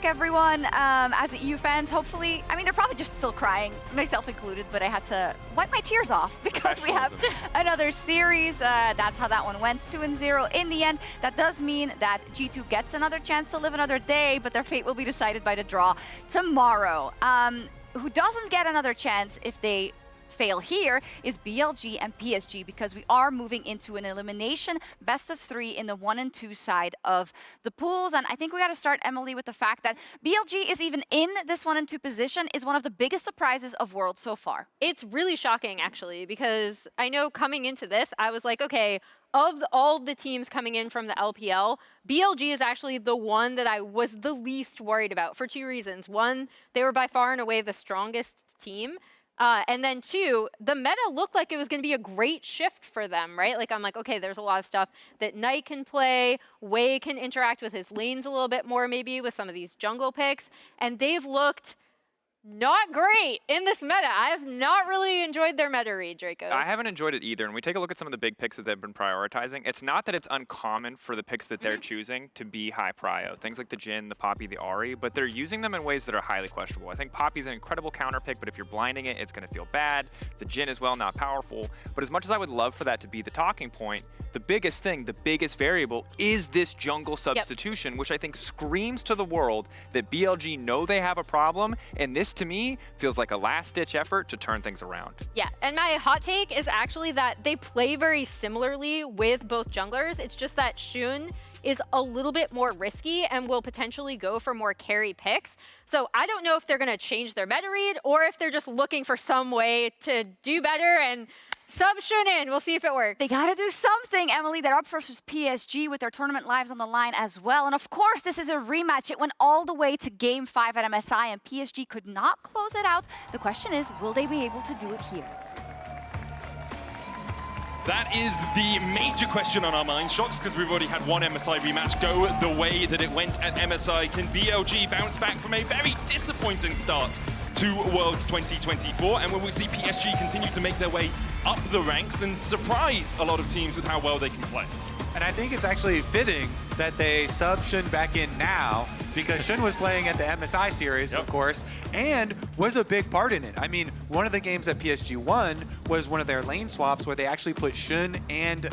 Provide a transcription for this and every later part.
back, everyone. As the EU fans, hopefully, I mean, they're probably just still crying, myself included, but I had to wipe my tears off because we have another series. That's how that one went, 2-0 in the end. That does mean that G2 gets another chance to live another day, but their fate will be decided by the draw tomorrow. Who doesn't get another chance if they fail here is BLG and PSG, because we are moving into an elimination best of 3 in the 1 and 2 side of the pools. And I think we got to start, Emily, with the fact that BLG is even in this 1 and 2 position is one of the biggest surprises of Worlds so far. It's really shocking, actually, because I know coming into this, I was like, okay, of all the teams coming in from the LPL, BLG is actually the one that I was the least worried about for 2 reasons. One, they were by far and away the strongest team. And then 2, the meta looked like it was going to be a great shift for them, right? Like, I'm like, okay, there's a lot of stuff that Knight can play, Wei can interact with his lanes a little bit more maybe with some of these jungle picks, and they've looked not great in this meta. I have not really enjoyed their meta read, Draco. I haven't enjoyed it either. And we take a look at some of the big picks that they've been prioritizing. It's not that it's uncommon for the picks that they're choosing to be high prio. Things like the Jhin, the Poppy, the Ahri, but they're using them in ways that are highly questionable. I think Poppy's an incredible counter pick, but if you're blinding it, it's going to feel bad. The Jhin as well, not powerful. But as much as I would love for that to be the talking point, the biggest thing, the biggest variable is this jungle substitution, which I think screams to the world that BLG know they have a problem. And this, to me, feels like a last-ditch effort to turn things around. Yeah, and my hot take is actually that they play very similarly with both junglers. It's just that Xun is a little bit more risky and will potentially go for more carry picks. So I don't know if they're going to change their meta read or if they're just looking for some way to do better and sub Xun in. We'll see if it works. They got to do something, Emily. They're up versus PSG with their tournament lives on the line as well. And of course, this is a rematch. It went all the way to Game 5 at MSI, and PSG could not close it out. The question is, will they be able to do it here? That is the major question on our minds, Shocks, because we've already had one MSI rematch go the way that it went at MSI. Can BLG bounce back from a very disappointing start to Worlds 2024? And will we see PSG continue to make their way up the ranks and surprise a lot of teams with how well they can play? And I think it's actually fitting that they sub Xun back in now, because Xun was playing at the MSI series, of course, and was a big part in it. I mean, one of the games that PSG won was one of their lane swaps where they actually put Xun and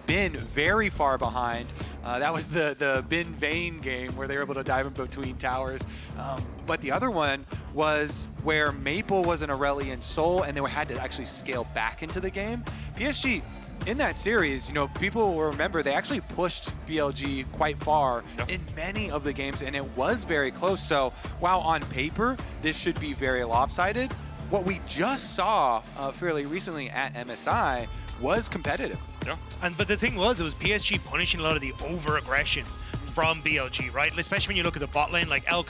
Bin very far behind. That was the Bin Vayne game where they were able to dive in between towers. But the other one was where Maple was an Aurelian Soul and they had to actually scale back into the game. PSG, in that series, you know, people will remember they actually pushed BLG quite far in many of the games, and it was very close. So while on paper this should be very lopsided, what we just saw fairly recently at MSI was competitive. But the thing was, it was PSG punishing a lot of the over-aggression from BLG, right? Especially when you look at the bot lane, like Elk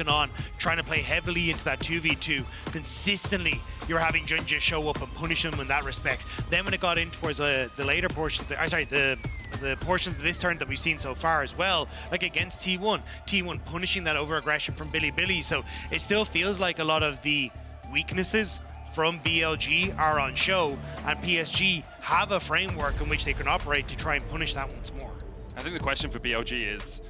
trying to play heavily into that 2v2. Consistently, you're having JunJia show up and punish them in that respect. Then when it got in towards the later portions, the portions of this turn that we've seen so far as well, like against T1 punishing that over-aggression from BiliBili. So it still feels like a lot of the weaknesses from BLG are on show, and PSG have a framework in which they can operate to try and punish that once more. I think the question for BLG is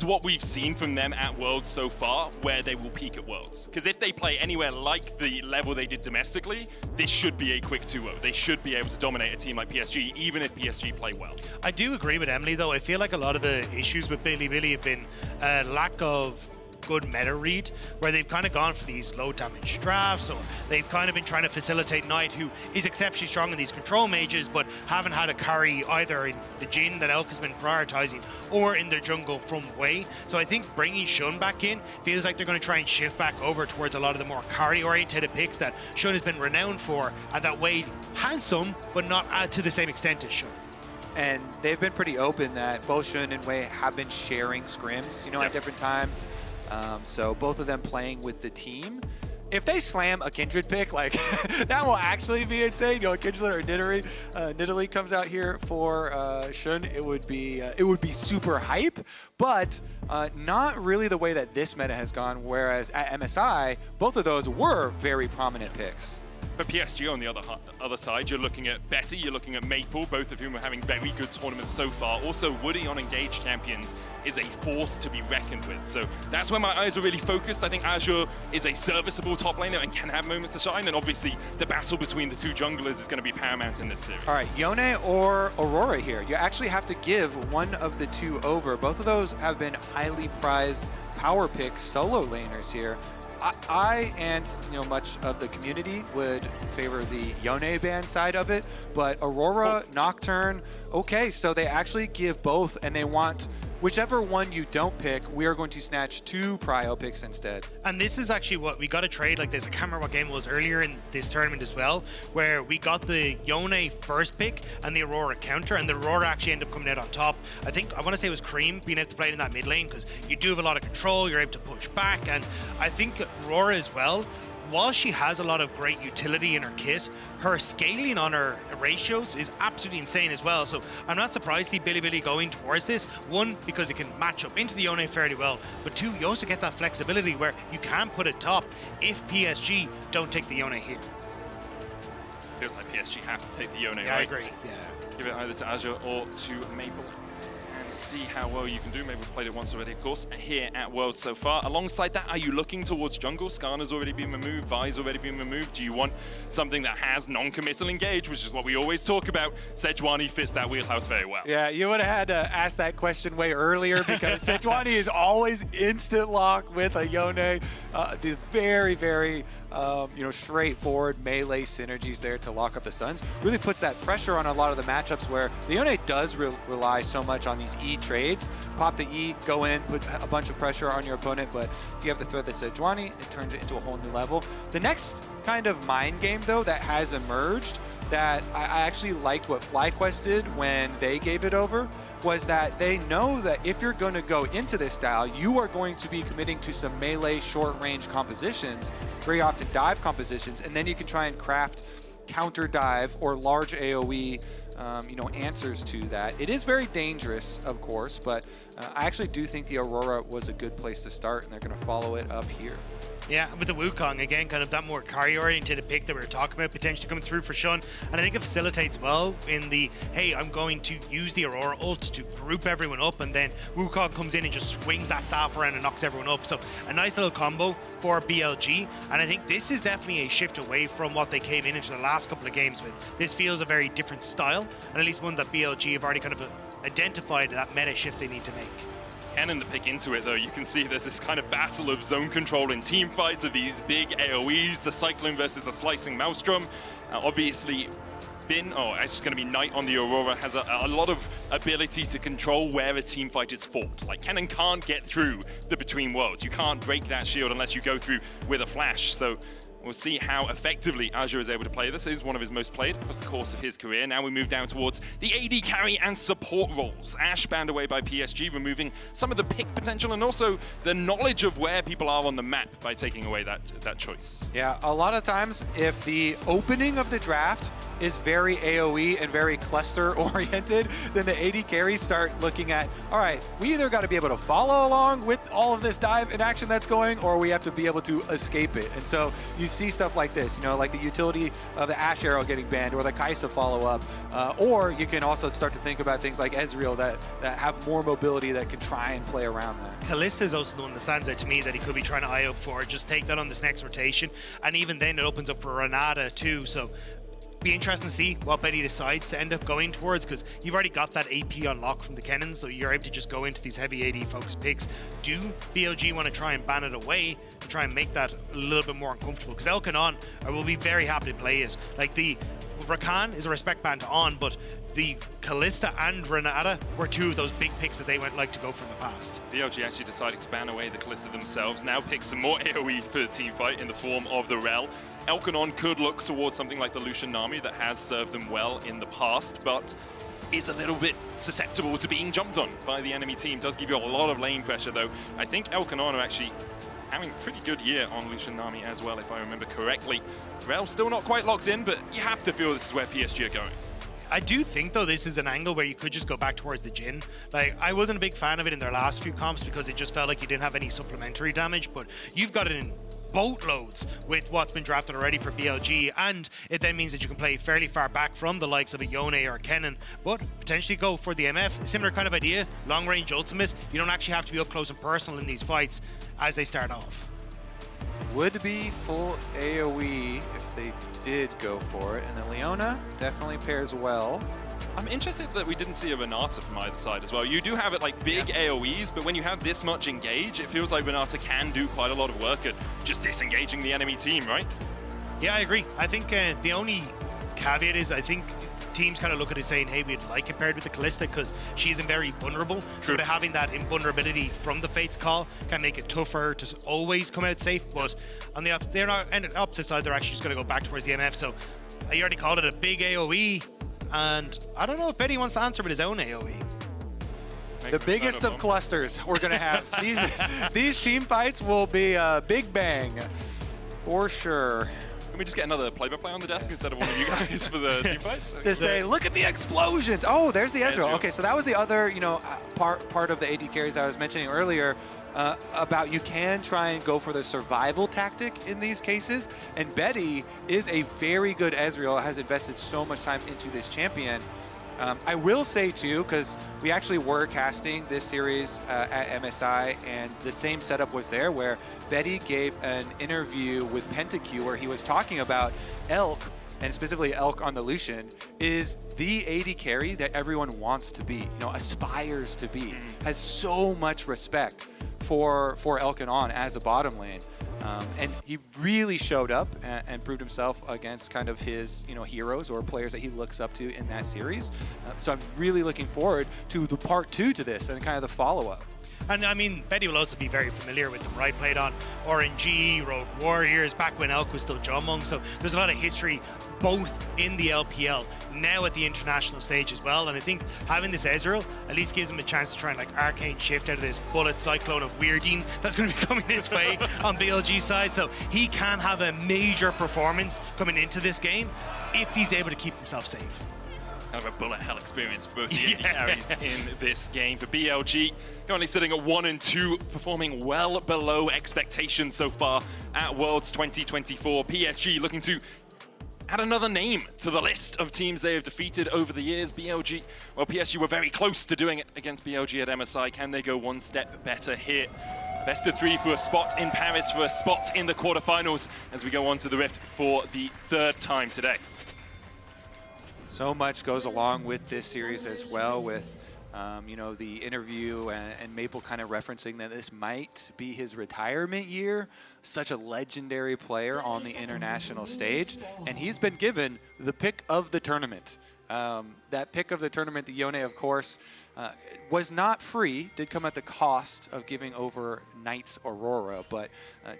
what we've seen from them at Worlds so far where they will peak at Worlds? Because if they play anywhere like the level they did domestically, this should be a quick 2-0. They should be able to dominate a team like PSG, even if PSG play well. I do agree with Emily, though. I feel like a lot of the issues with BiliBili have been lack of good meta read, where they've kind of gone for these low damage drafts, or they've kind of been trying to facilitate Knight, who is exceptionally strong in these control mages, but haven't had a carry either in the Jhin that Elk has been prioritizing or in their jungle from Wei. So I think bringing Xun back in feels like they're going to try and shift back over towards a lot of the more carry-oriented picks that Xun has been renowned for, and that Wei has some, but not to the same extent as Xun. And they've been pretty open that both Xun and Wei have been sharing scrims, you know, at different times. So both of them playing with the team. If they slam a Kindred pick, like that will actually be insane. You know, Kindred or Nidalee comes out here for Xun, it would be super hype, but not really the way that this meta has gone. Whereas at MSI, both of those were very prominent picks. For PSG on the other side, you're looking at Betty, you're looking at Maple, both of whom are having very good tournaments so far. Also, Woody on Engaged Champions is a force to be reckoned with. So that's where my eyes are really focused. I think Azure is a serviceable top laner and can have moments to shine. And obviously, the battle between the two junglers is going to be paramount in this series. All right, Yone or Aurora here. You actually have to give one of the two over. Both of those have been highly prized power pick solo laners here. I and much of the community would favor the Yone ban side of it, but Aurora, Nocturne, okay, so they actually give both, and they want whichever one you don't pick, we are going to snatch 2 prio picks instead. And this is actually what we got a trade like this. I can't remember what game it was earlier in this tournament as well, where we got the Yone first pick and the Aurora counter, and the Aurora actually ended up coming out on top. I want to say it was Cream being able to play in that mid lane because you do have a lot of control, you're able to push back, and I think Aurora as well, while she has a lot of great utility in her kit, her scaling on her ratios is absolutely insane as well. So I'm not surprised to see BiliBili going towards this. One, because it can match up into the Yone fairly well, but two, you also get that flexibility where you can put it top if PSG don't take the Yone here. Feels like PSG have to take the Yone, Yeah, right? I agree. Yeah. Give it either to Azure or to Maple. See how well you can do. Mabel's played it once already, of course, here at Worlds so far. Alongside that, are you looking towards jungle? Skarner's already been removed, Vi's already been removed. Do you want something that has non-committal engage, which is what we always talk about? Sejuani fits that wheelhouse very well. Yeah, you would have had to ask that question way earlier because Sejuani is always instant lock with a Yone. The very, very straightforward melee synergies there to lock up the Suns. Really puts that pressure on a lot of the matchups where the Yone does rely so much on these E trades. Pop the E, go in, put a bunch of pressure on your opponent, but if you have the threat that Sejuani, it turns it into a whole new level. The next kind of mind game, though, that has emerged that I actually liked what FlyQuest did when they gave it over was that they know that if you're going to go into this style, you are going to be committing to some melee short-range compositions, very often dive compositions, and then you can try and craft counter dive or large AoE answers to that. It is very dangerous, of course, but I actually do think the Aurora was a good place to start, and they're going to follow it up here. Yeah, with the Wukong, again, kind of that more carry-oriented pick that we were talking about, potentially coming through for Shun. And I think it facilitates well in the, hey, I'm going to use the Aurora ult to group everyone up, and then Wukong comes in and just swings that staff around and knocks everyone up. So a nice little combo for BLG. And I think this is definitely a shift away from what they came into the last couple of games with. This feels a very different style, and at least one that BLG have already kind of identified that meta shift they need to make. Kennen to pick into it, though. You can see there's this kind of battle of zone control in team fights of these big AoEs, the Cyclone versus the Slicing Maelstrom. Obviously, it's going to be Knight on the Aurora, has a lot of ability to control where a team fight is fought. Like, Kennen can't get through the Between Worlds. You can't break that shield unless you go through with a flash. So we'll see how effectively Azure is able to play this. It is one of his most played across the course of his career. Now we move down towards the AD carry and support roles. Ashe banned away by PSG, removing some of the pick potential and also the knowledge of where people are on the map by taking away that choice. Yeah, a lot of times if the opening of the draft is very AoE and very cluster oriented, then the AD carries start looking at, all right, we either got to be able to follow along with all of this dive and action that's going, or we have to be able to escape it. And so you see stuff like this, like the utility of the Ashe arrow getting banned or the Kai'Sa follow-up, or you can also start to think about things like Ezreal that have more mobility that can try and play around that. Kalista is also the one that stands out to me that he could be trying to eye up for, just take that on this next rotation, and even then it opens up for Renata too, so be interesting to see what Betty decides to end up going towards, because you've already got that AP unlock from the Kennen, so you're able to just go into these heavy AD focused picks. Do BLG want to try and ban it away to try and make that a little bit more uncomfortable? Because Elk On will be very happy to play it. Like the Rakan is a respect ban to On, but the Kalista and Renata were two of those big picks that they went like to go from the past. BLG actually decided to ban away the Kalista themselves, now pick some more AoE for the team fight in the form of the Rell. Elk On could look towards something like the Lucian Nami that has served them well in the past, but is a little bit susceptible to being jumped on by the enemy team. Does give you a lot of lane pressure, though. I think Elk On are actually having a pretty good year on Lucian Nami as well, if I remember correctly. Rell still not quite locked in, but you have to feel this is where PSG are going. I do think, though, this is an angle where you could just go back towards the Jhin. Like, I wasn't a big fan of it in their last few comps because it just felt like you didn't have any supplementary damage, but you've got it in boatloads with what's been drafted already for BLG, and it then means that you can play fairly far back from the likes of a Yone or a Kennen, but potentially go for the MF. Similar kind of idea, long range ultimate. You don't actually have to be up close and personal in these fights as they start off. Would be full AoE if they did go for it, and the Leona definitely pairs well. I'm interested that we didn't see a Renata from either side as well. You do have it like big AoEs, but when you have this much engage, it feels like Renata can do quite a lot of work at just disengaging the enemy team, right? Yeah, I agree. I think the only caveat is I think teams kind of look at it saying, hey, we'd like it paired with the Kalista because she's very vulnerable. True. But having that invulnerability from the Fate's Call can make it tougher to always come out safe. But on the opposite side, they're actually just going to go back towards the MF. So you already called it a big AoE. And I don't know if Betty wants to answer with his own AoE. The biggest of clusters we're going to have. These team fights will be a big bang, for sure. Can we just get another play-by-play on the desk instead of one of you guys for the team fights? To say, look at the explosions. Oh, there's the Ezreal. Okay, so that was the other, part of the AD carries I was mentioning earlier about you can try and go for the survival tactic in these cases. And Betty is a very good Ezreal, has invested so much time into this champion. I will say too, because we actually were casting this series at MSI, and the same setup was there where Betty gave an interview with PentaQ where he was talking about Elk, and specifically Elk on the Lucian, is the AD carry that everyone wants to be, aspires to be, has so much respect for Elk and on as a bottom lane. And he really showed up and proved himself against kind of his, heroes or players that he looks up to in that series. So I'm really looking forward to the part 2 to this and kind of the follow-up. And I mean, Betty will also be very familiar with them, right? Played on RNG, Rogue Warriors, back when Elk was still Jomung. So there's a lot of history both in the LPL, now at the international stage as well. And I think having this Ezreal at least gives him a chance to try and arcane shift out of this bullet cyclone of weirding that's going to be coming his way on BLG's side. So he can have a major performance coming into this game if he's able to keep himself safe. Kind of a bullet hell experience for both the AD carries in this game. For BLG, currently sitting at 1 and 2, performing well below expectations so far at Worlds 2024. PSG looking to add another name to the list of teams they have defeated over the years. BLG, well, PSG were very close to doing it against BLG at MSI. Can they go one step better here? Best of 3 for a spot in Paris, for a spot in the quarterfinals as we go on to the Rift for the 3rd time today. So much goes along with this series as well, with the interview and Maple kind of referencing that this might be his retirement year. Such a legendary player on the international stage, and he's been given the pick of the tournament. That pick of the tournament, the Yone, of course, was not free, did come at the cost of giving over Knight's Aurora, but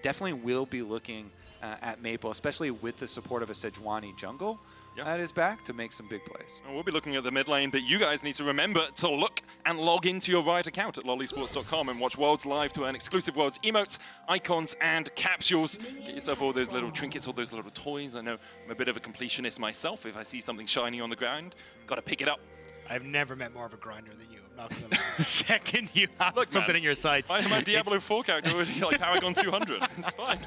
definitely will be looking at Maple, especially with the support of a Sejuani jungle. Yep. At his back to make some big plays. Well, we'll be looking at the mid lane, but you guys need to remember to look and log into your Riot account at lollysports.com and watch Worlds live to earn exclusive Worlds emotes, icons, and capsules. Get yourself all those little trinkets, all those little toys. I know I'm a bit of a completionist myself. If I see something shiny on the ground, got to pick it up. I've never met more of a grinder than you. I'm not going to lie. The second you have something man, in your sights. My Diablo 4 character already like Paragon 200. It's fine.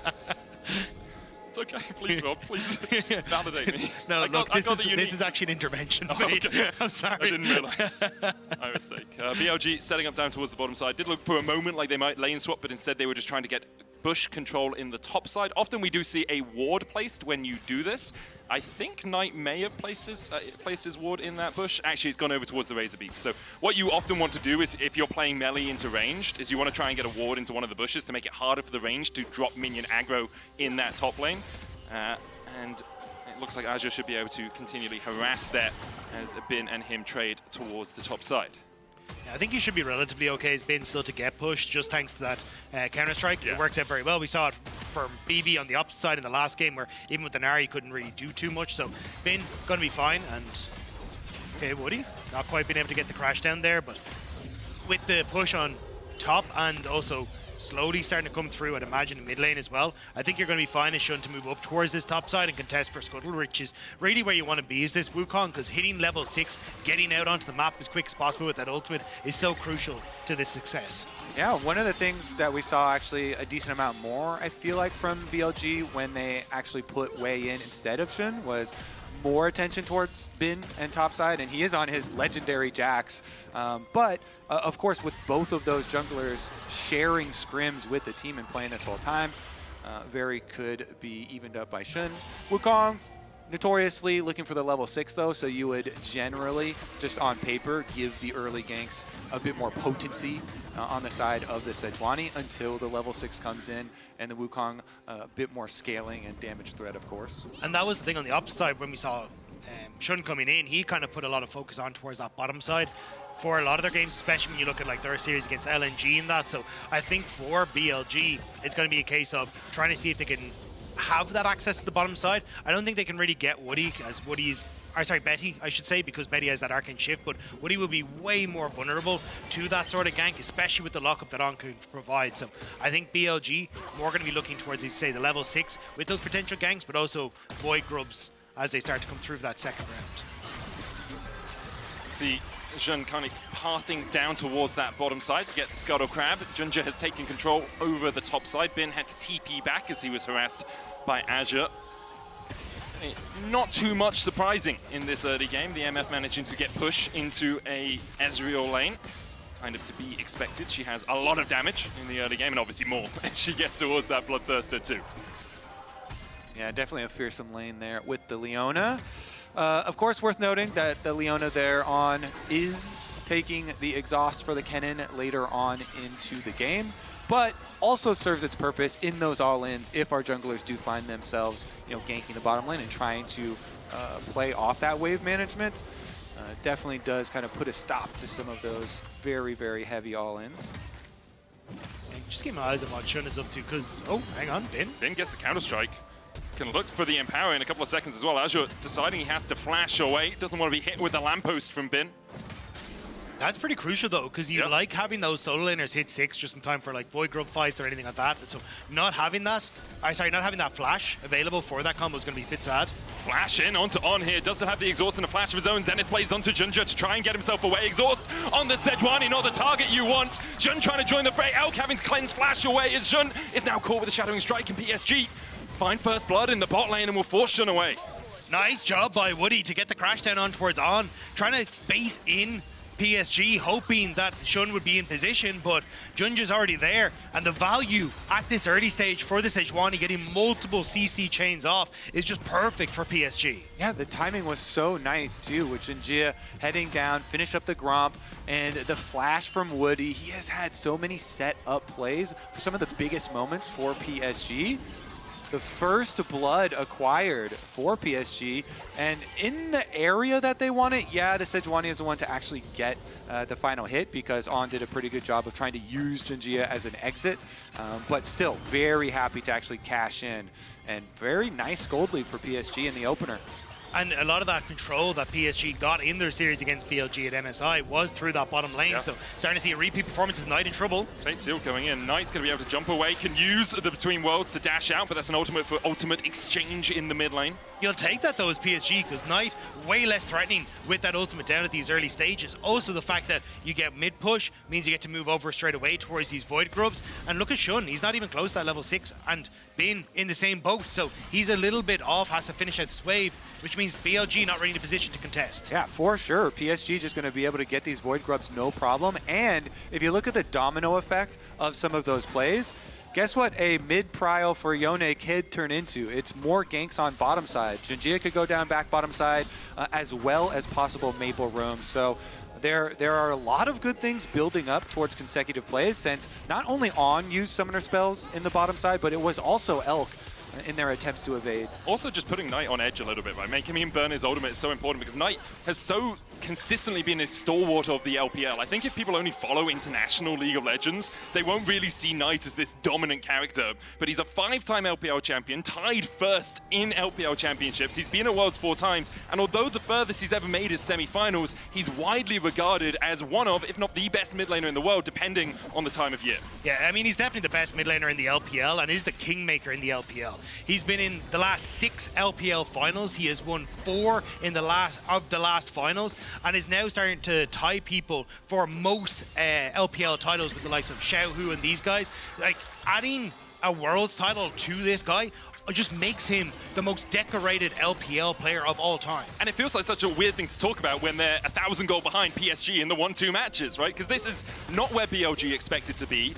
It's okay, please, Rob, please validate me. No, look, this is actually an intervention. Oh, okay. I'm sorry. I didn't realize. My mistake. BLG setting up down towards the bottom side. Did look for a moment like they might lane swap, but instead they were just trying to get bush control in the top side. Often we do see a ward placed when you do this. I think Knight may have placed his ward in that bush. Actually, he's gone over towards the Razor Beak. So what you often want to do is, if you're playing melee into ranged, is you want to try and get a ward into one of the bushes to make it harder for the range to drop minion aggro in that top lane. And it looks like Azhi should be able to continually harass there as Bin and him trade towards the top side. Yeah, I think he should be relatively okay as Bin still to get pushed, just thanks to that counter-strike. Yeah. It works out very well. We saw it from BB on the opposite side in the last game where even with the Nari he couldn't really do too much. So Bin going to be fine, and okay, Woody not quite been able to get the crash down there, but with the push on top and also slowly starting to come through, I'd imagine, in mid lane as well. I think you're going to be fine as Shun to move up towards this top side and contest for Scuttle, which is really where you want to be, is this Wukong, because hitting level 6, getting out onto the map as quick as possible with that ultimate is so crucial to this success. Yeah, one of the things that we saw actually a decent amount more, I feel like, from BLG when they actually put Wei in instead of Shun was more attention towards Bin and topside, and he is on his legendary Jax. But of course, with both of those junglers sharing scrims with the team and playing this whole time, very could be evened up by Shun. Wukong, notoriously looking for the level 6 though, so you would generally, just on paper, give the early ganks a bit more potency on the side of the Sejuani until the level 6 comes in, and the Wukong a bit more scaling and damage threat, of course. And that was the thing on the upside when we saw Shun coming in. He kind of put a lot of focus on towards that bottom side for a lot of their games, especially when you look at like their series against LNG and that. So I think for BLG, it's going to be a case of trying to see if they can have that access to the bottom side. I don't think they can really get Woody, as Woody's, or sorry, Betty, I should say, because Betty has that arcane shift, but Woody will be way more vulnerable to that sort of gank, especially with the lockup that On can provide. So I think BLG more going to be looking towards, say, the level 6 with those potential ganks, but also Void Grubs as they start to come through that second round. See Jun kind of pathing down towards that bottom side to get the Scuttle Crab. JunJia has taken control over the top side. Bin had to TP back as he was harassed by Azhi. Not too much surprising in this early game. The MF managing to get push into a Ezreal lane. It's kind of to be expected. She has a lot of damage in the early game, and obviously more as she gets towards that Bloodthirster too. Yeah, definitely a fearsome lane there with the Leona. Of course, worth noting that the Leona there on is taking the exhaust for the Kennen later on into the game, but also serves its purpose in those all-ins if our junglers do find themselves, ganking the bottom lane and trying to play off that wave management. Definitely does kind of put a stop to some of those very, very heavy all-ins. Just keep my eyes on what Shun is up to, because, oh, hang on, Bin. Bin gets the counter-strike. Can look for the Empower in a couple of seconds as well. Azhi deciding he has to flash away. Doesn't want to be hit with the lamppost from Bin. That's pretty crucial though, because you like having those solo laners hit 6 just in time for like Void Grub fights or anything like that. So not having that, not having that flash available for that combo is going to be a bit sad. Flash in onto On here. Doesn't have the exhaust and a flash of his own. Zenith plays onto JunJia to try and get himself away. Exhaust on the Sejuani, not the target you want. Jun trying to join the fray. Elk having to cleanse flash away as Jun is now caught with a Shadowing Strike, and PSG find first blood in the bot lane and will force Shun away. Nice job by Woody to get the crash down on towards On, trying to base in PSG, hoping that Shun would be in position, but JunJia's already there, and the value at this early stage for the Sejuani getting multiple CC chains off is just perfect for PSG. Yeah, the timing was so nice too, with JunJia heading down, finish up the Gromp, and the flash from Woody. He has had so many set up plays for some of the biggest moments for PSG. The first blood acquired for PSG, and in the area that they want it, yeah, the Sejuani is the one to actually get the final hit, because On did a pretty good job of trying to use JunJia as an exit, but still very happy to actually cash in, and very nice gold lead for PSG in the opener. And a lot of that control that PSG got in their series against BLG at MSI was through that bottom lane, so starting to see a repeat performance is Knight in trouble. Fate Seal going in. Knight's going to be able to jump away, can use the Between Worlds to dash out, but that's an ultimate for ultimate exchange in the mid lane. You'll take that though as PSG, because Knight way less threatening with that ultimate down at these early stages. Also the fact that you get mid push means you get to move over straight away towards these Void Grubs, and look at Shun, he's not even close to that level 6, and Bin in the same boat, so he's a little bit off, has to finish out this wave, which means BLG not really in a position to contest. Yeah, for sure. PSG just going to be able to get these Void Grubs no problem, and if you look at the domino effect of some of those plays, guess what a mid-prio for Yone could turn into? It's more ganks on bottom side. JunJia could go down back bottom side, as well as possible Maple Room. So there are a lot of good things building up towards consecutive plays, since not only On used summoner spells in the bottom side, but it was also Elk in their attempts to evade. Also just putting Knight on edge a little bit, right? Making him burn his ultimate is so important because Knight has so consistently been a stalwart of the LPL. I think if people only follow International League of Legends, they won't really see Knight as this dominant character. But he's a 5-time LPL champion, tied first in LPL championships. He's been at Worlds 4 times, and although the furthest he's ever made is semi-finals, he's widely regarded as one of, if not the best mid laner in the world, depending on the time of year. Yeah, I mean, he's definitely the best mid laner in the LPL and is the kingmaker in the LPL. He's been in the last 6 LPL finals. He has won 4 in the last finals and is now starting to tie people for most LPL titles with the likes of Xiaohu and these guys. Like, adding a Worlds title to this guy just makes him the most decorated LPL player of all time. And it feels like such a weird thing to talk about when they're 1,000 goal behind PSG in the 1-2 matches, right? Because this is not where BLG expected to be.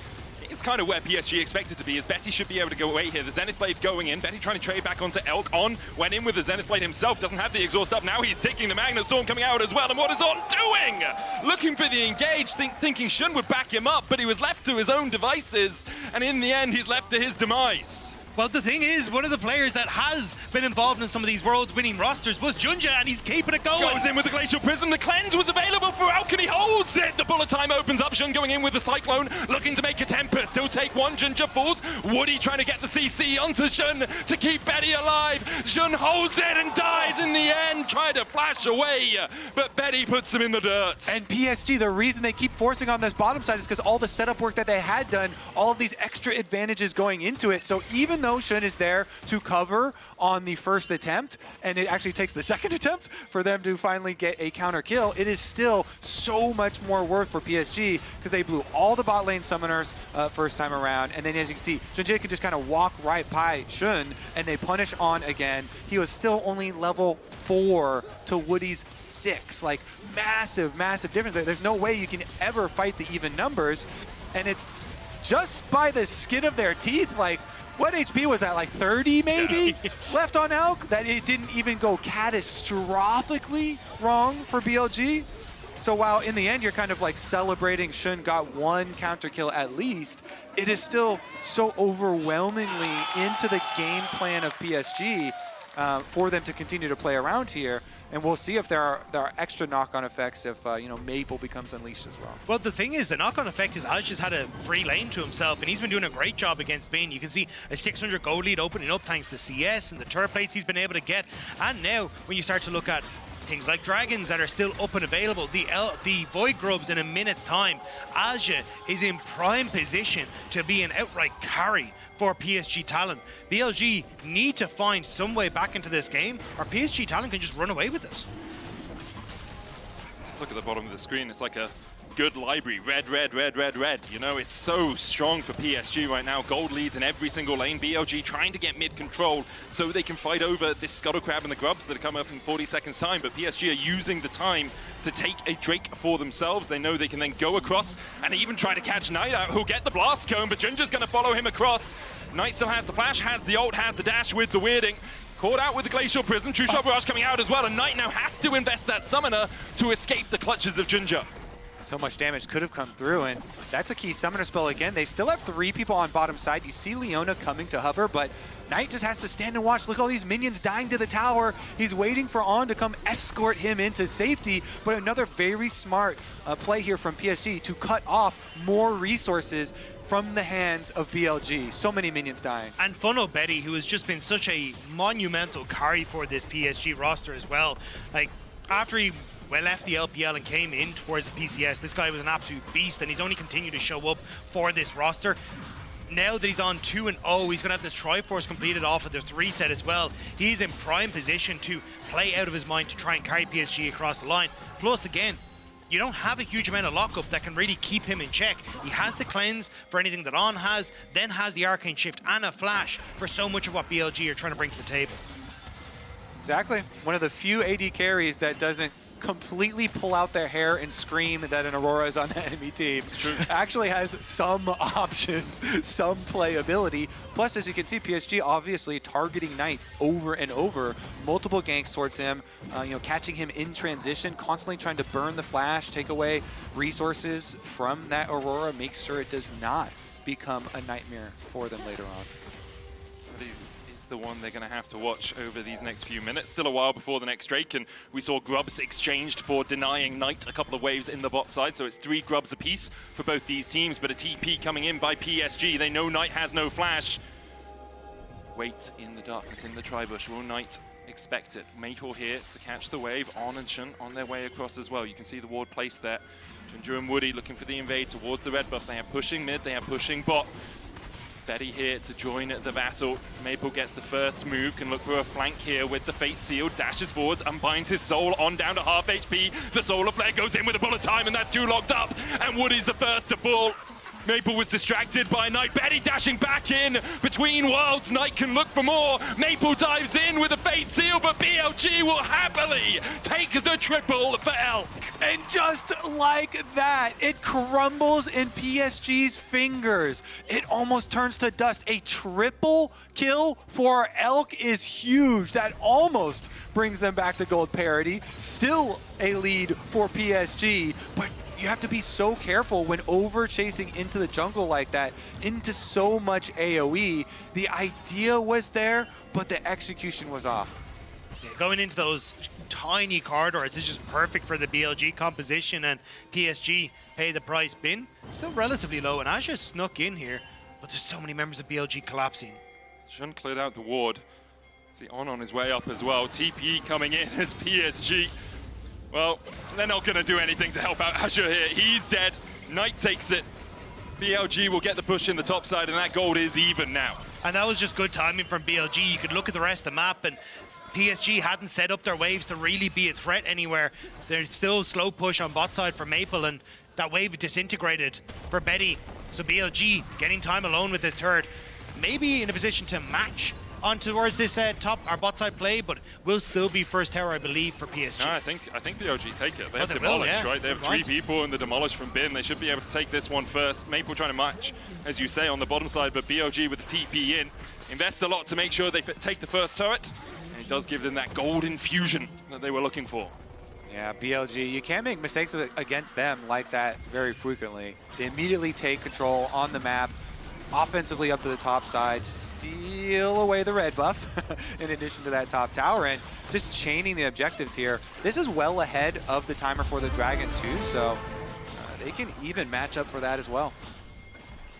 It's kind of where PSG expected to be, as Betty should be able to go away here. The Zenith Blade going in, Betty trying to trade back onto Elk. On, went in with the Zenith Blade himself, doesn't have the exhaust up. Now he's taking the Magnet Storm coming out as well. And what is On doing? Looking for the engage, thinking Shun would back him up, but he was left to his own devices. And in the end, he's left to his demise. Well, the thing is, one of the players that has been involved in some of these Worlds winning rosters was JunJia, and he's keeping it going. Goes in with the Glacial Prism. The cleanse was available for Elk, and he holds it. The bullet time opens up. Shun going in with the Cyclone, looking to make a Tempest. He'll take one. JunJia falls. Woody trying to get the CC onto Shun to keep Betty alive. Shun holds it and dies in the end, trying to flash away, but Betty puts him in the dirt. And PSG, the reason they keep forcing on this bottom side is because all the setup work that they had done, all of these extra advantages going into it. So even though Shun is there to cover on the first attempt, and it actually takes the second attempt for them to finally get a counter kill, it is still so much more worth for PSG because they blew all the bot lane summoners first time around, and then as you can see, JunJia could just kind of walk right by Shun, and they punish On again. He was still only level 4 to Woody's 6. Like, massive, massive difference. There's no way you can ever fight the even numbers, and it's just by the skin of their teeth. Like, what HP was that, like 30 maybe left on Elk? That it didn't even go catastrophically wrong for BLG. So while in the end you're kind of like celebrating Shun got one counter kill at least, it is still so overwhelmingly into the game plan of PSG for them to continue to play around here. And we'll see if there are extra knock-on effects if Maple becomes unleashed as well. Well, the thing is, the knock-on effect is Azhi's had a free lane to himself, and he's been doing a great job against Bane. You can see a 600 gold lead opening up thanks to CS and the turret plates he's been able to get. And now, when you start to look at things like dragons that are still up and available, the Void Grubs in a minute's time, Azhi is in prime position to be an outright carry for PSG Talon. BLG need to find some way back into this game, or PSG Talon can just run away with this. Just look at the bottom of the screen. It's like a good library. Red, red, red, red, red. You know, it's so strong for PSG right now. Gold leads in every single lane. BLG trying to get mid control so they can fight over this Scuttle Crab and the Grubs that are coming up in 40 seconds time. But PSG are using the time to take a Drake for themselves. They know they can then go across and even try to catch Knight out, who'll get the Blast Cone, but JunJia's going to follow him across. Knight still has the flash, has the ult, has the dash with the weirding. Caught out with the Glacial Prism. True Shot Barrage coming out as well, and Knight now has to invest that summoner to escape the clutches of JunJia. So much damage could have come through, and that's a key summoner spell again. They still have 3 people on bottom side. You see Leona coming to hover, but Knight just has to stand and watch. Look at all these minions dying to the tower. He's waiting for On to come escort him into safety, but another very smart play here from PSG to cut off more resources from the hands of BLG. So many minions dying. And Funnel Betty, who has just been such a monumental carry for this PSG roster as well. Like, after he left the LPL and came in towards the PCS, this guy was an absolute beast, and he's only continued to show up for this roster. Now that he's on 2-0, he's going to have this Triforce completed off of the 3 set as well. He's in prime position to play out of his mind to try and carry PSG across the line. Plus, again, you don't have a huge amount of lockup that can really keep him in check. He has the cleanse for anything that On has, then has the Arcane Shift and a flash for so much of what BLG are trying to bring to the table. Exactly. One of the few AD carries that doesn't completely pull out their hair and scream that an Aurora is on the enemy team. Actually has some options, some playability. Plus, as you can see, PSG obviously targeting Knight over and over. Multiple ganks towards him, catching him in transition, constantly trying to burn the flash, take away resources from that Aurora, make sure it does not become a nightmare for them later on. Is the one they're going to have to watch over these next few minutes. Still a while before the next Drake, and we saw grubs exchanged for denying Knight a couple of waves in the bot side, so it's 3 grubs apiece for both these teams, but a TP coming in by PSG. They know Knight has no flash. Wait in the darkness, in the tri-bush. Will Knight expect it? Maple here to catch the wave. On and Shun on their way across as well. You can see the ward placed there. JunJia and Woody looking for the invade towards the red buff. They are pushing mid, they are pushing bot. Betty here to join the battle. Maple gets the first move, can look for a flank here with the Fate Seal, dashes forward, unbinds his soul on down to half HP. The Solar Flare goes in with a bullet time, and that's 2 locked up, and Woody's the first to fall. Maple was distracted by Knight. Betty dashing back in between worlds. Knight can look for more. Maple dives in with a Fate Seal, but BLG will happily take the triple for Elk. And just like that, it crumbles in PSG's fingers. It almost turns to dust. A triple kill for Elk is huge. That almost brings them back to gold parity. Still a lead for PSG, but you have to be so careful when over chasing into the jungle like that, into so much AoE. The idea was there, but the execution was off. Yeah, going into those tiny corridors is just perfect for the BLG composition, and PSG pay the price. Bin still relatively low, and Azhi snuck in here, but there's so many members of BLG collapsing. Shun cleared out the ward. See on his way up as well. TP coming in as PSG. Well, they're not going to do anything to help out Azhi here. He's dead. Knight takes it. BLG will get the push in the top side, and that gold is even now. And that was just good timing from BLG. You could look at the rest of the map, and PSG hadn't set up their waves to really be a threat anywhere. There's still slow push on bot side for Maple, and that wave disintegrated for Betty. So BLG getting time alone with this turret. Maybe in a position to match on towards this top our bot side play, but will still be first tower, I believe, for PSG. No, I think BLG take it. They have they demolished, will, yeah. right? They have 3 people in the demolish from Bin. They should be able to take this one first. Maple trying to match, as you say, on the bottom side, but BLG with the TP in. Invests a lot to make sure they take the first turret, and it does give them that gold infusion that they were looking for. Yeah, BLG, you can't make mistakes against them like that very frequently. They immediately take control on the map, offensively up to the top side, steal away the red buff in addition to that top tower, and just chaining the objectives here. This is well ahead of the timer for the Dragon too, so they can even match up for that as well.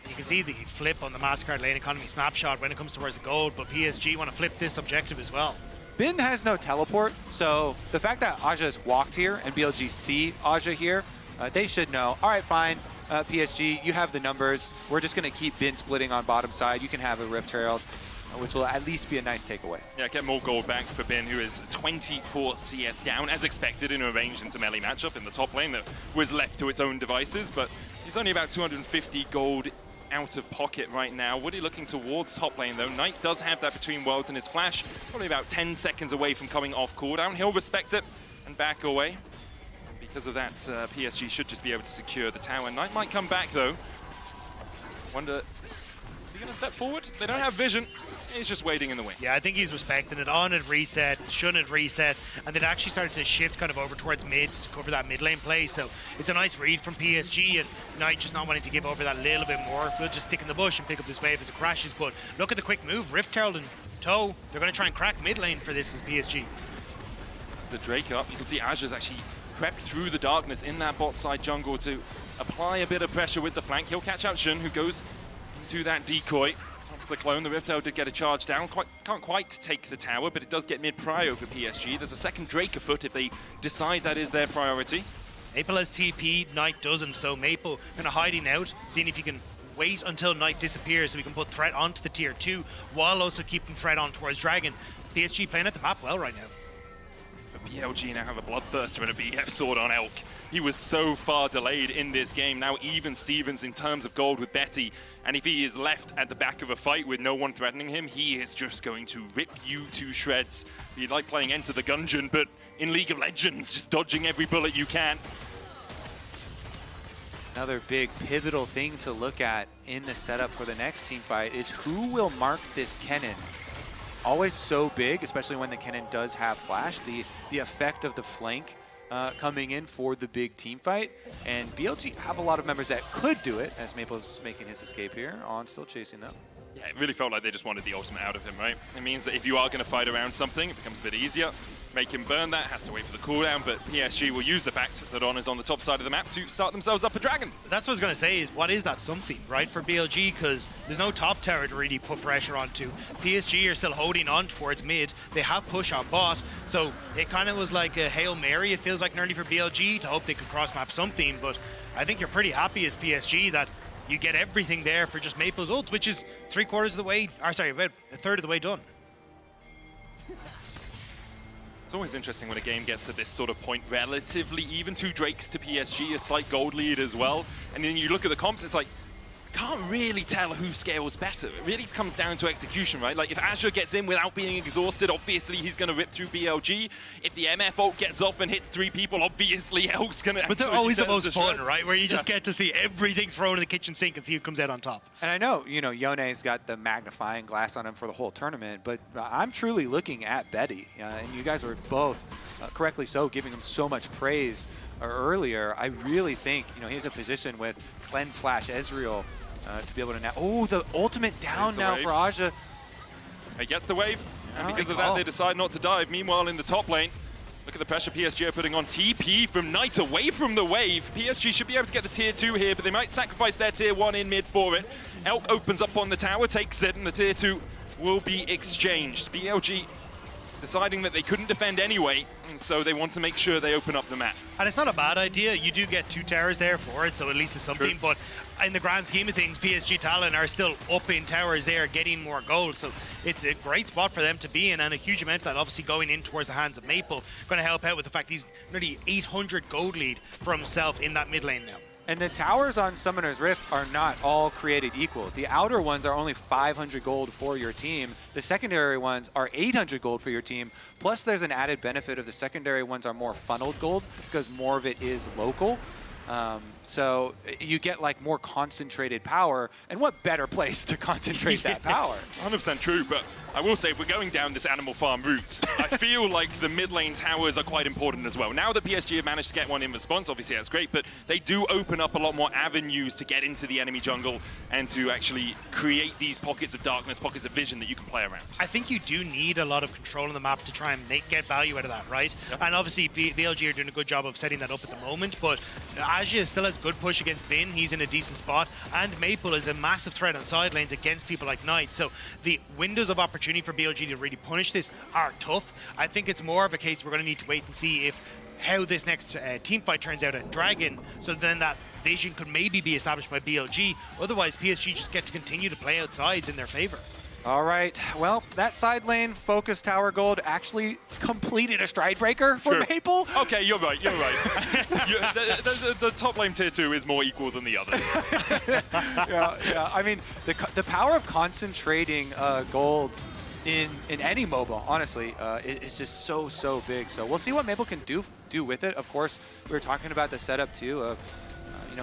You can see the flip on the MasterCard lane economy snapshot when it comes towards the gold, but PSG want to flip this objective as well. Bin has no teleport, so the fact that Azhi has walked here and BLG see Azhi here, they should know, all right, fine, PSG, you have the numbers. We're just going to keep Bin splitting on bottom side. You can have a Rift Herald, which will at least be a nice takeaway. Yeah, get more gold back for Bin, who is 24 CS down, as expected in a ranged into melee matchup in the top lane that was left to its own devices, but he's only about 250 gold out of pocket right now. Woody looking towards top lane though. Knight does have that between worlds in his flash, probably about 10 seconds away from coming off cooldown. He'll respect it and back away. Because of that, PSG should just be able to secure the tower. Knight might come back though. Wonder, is he going to step forward? They don't have vision. He's just waiting in the wings. Yeah, I think he's respecting it. On had reset, Shun had reset, and then actually started to shift kind of over towards mid to cover that mid lane play. So it's a nice read from PSG, and Knight just not wanting to give over that little bit more. We'll just stick in the bush and pick up this wave as it crashes. But look at the quick move. Rift Herald and Toe, they're going to try and crack mid lane for this as PSG. The Drake up. You can see Azhi's actually crept through the darkness in that bot side jungle to apply a bit of pressure with the flank. He'll catch out Shun, who goes into that decoy. Pops the clone. The Rift Herald did get a charge down. Can't quite take the tower, but it does get mid-prio for PSG. There's a second Drake afoot if they decide that is their priority. Maple has TP, Knight doesn't, so Maple kind of hiding out, seeing if he can wait until Knight disappears so we can put threat onto the tier 2 while also keeping threat on towards Dragon. PSG playing at the map well right now. BLG now have a Bloodthirster and a BF sword on Elk. He was so far delayed in this game. Now even Stevens in terms of gold with Betty. And if he is left at the back of a fight with no one threatening him, he is just going to rip you to shreds. You like playing Enter the Gungeon, but in League of Legends, just dodging every bullet you can. Another big pivotal thing to look at in the setup for the next team fight is who will mark this Kennen. Always so big, especially when the Kennen does have flash. The effect of the flank coming in for the big team fight. And BLG have a lot of members that could do it, as Maple's making his escape here. On still chasing them. Yeah, it really felt like they just wanted the ultimate out of him, right? It means that if you are going to fight around something, it becomes a bit easier. Make him burn that, has to wait for the cooldown, but PSG will use the fact that On is on the top side of the map to start themselves up a dragon. That's what I was going to say is, what is that something, right, for BLG? Because there's no top tower to really put pressure onto. PSG are still holding on towards mid. They have push on bot, so it kind of was like a Hail Mary, it feels like nearly for BLG, to hope they could cross-map something, but I think you're pretty happy as PSG that you get everything there for just Maple's ult, which is about a third of the way done. It's always interesting when a game gets to this sort of point, relatively even. 2 Drakes to PSG, a slight gold lead as well. And then you look at the comps, it's like, can't really tell who scales better. It really comes down to execution, right? Like, if Azure gets in without being exhausted, obviously he's going to rip through BLG. If the MF ult gets up and hits 3 people, obviously Elk's going to. But they're always the most fun, right? Where you just get to see everything thrown in the kitchen sink and see who comes out on top. And I know, Yone's got the magnifying glass on him for the whole tournament, but I'm truly looking at Betty. And you guys were both, correctly so, giving him so much praise earlier. I really think, he's in a position with Cleanse/Ezreal to be able to now. Oh, the ultimate down now for Azhi. He gets the wave, and because of that, they decide not to dive. Meanwhile, in the top lane, look at the pressure PSG are putting on. TP from Knight away from the wave. PSG should be able to get the tier 2 here, but they might sacrifice their tier 1 in mid for it. Elk opens up on the tower, takes it, and the tier 2 will be exchanged. BLG deciding that they couldn't defend anyway, and so they want to make sure they open up the map. And it's not a bad idea. You do get 2 towers there for it, so at least it's something. True. But in the grand scheme of things, PSG Talon are still up in towers there, getting more gold. So it's a great spot for them to be in, and a huge amount of that obviously going in towards the hands of Maple. Going to help out with the fact he's nearly 800 gold lead for himself in that mid lane now. And the towers on Summoner's Rift are not all created equal. The outer ones are only 500 gold for your team. The secondary ones are 800 gold for your team. Plus, there's an added benefit of the secondary ones are more funneled gold because more of it is local. So you get like more concentrated power, and what better place to concentrate that power? 100% true, but I will say we're going down this Animal Farm route. I feel like the mid lane towers are quite important as well. Now that PSG have managed to get one in response, obviously that's great, but they do open up a lot more avenues to get into the enemy jungle and to actually create these pockets of darkness, pockets of vision that you can play around. I think you do need a lot of control on the map to try and get value out of that, right? Yep. And obviously BLG are doing a good job of setting that up at the moment, but Azhi still has good push against Bin. He's in a decent spot, and Maple is a massive threat on side lanes against people like Knight. So the windows of opportunity for BLG to really punish this are tough. I think it's more of a case we're going to need to wait and see how this next team fight turns out at Dragon, so then that vision could maybe be established by BLG. Otherwise, PSG just get to continue to play outsides in their favor. All right, well, that side lane focus tower gold actually completed a stride breaker for Maple. Okay, you're right. The top lane tier 2 is more equal than the others. yeah. I mean, the power of concentrating gold in any MOBA, honestly, is just so big. So we'll see what Maple can do with it. Of course, we were talking about the setup too of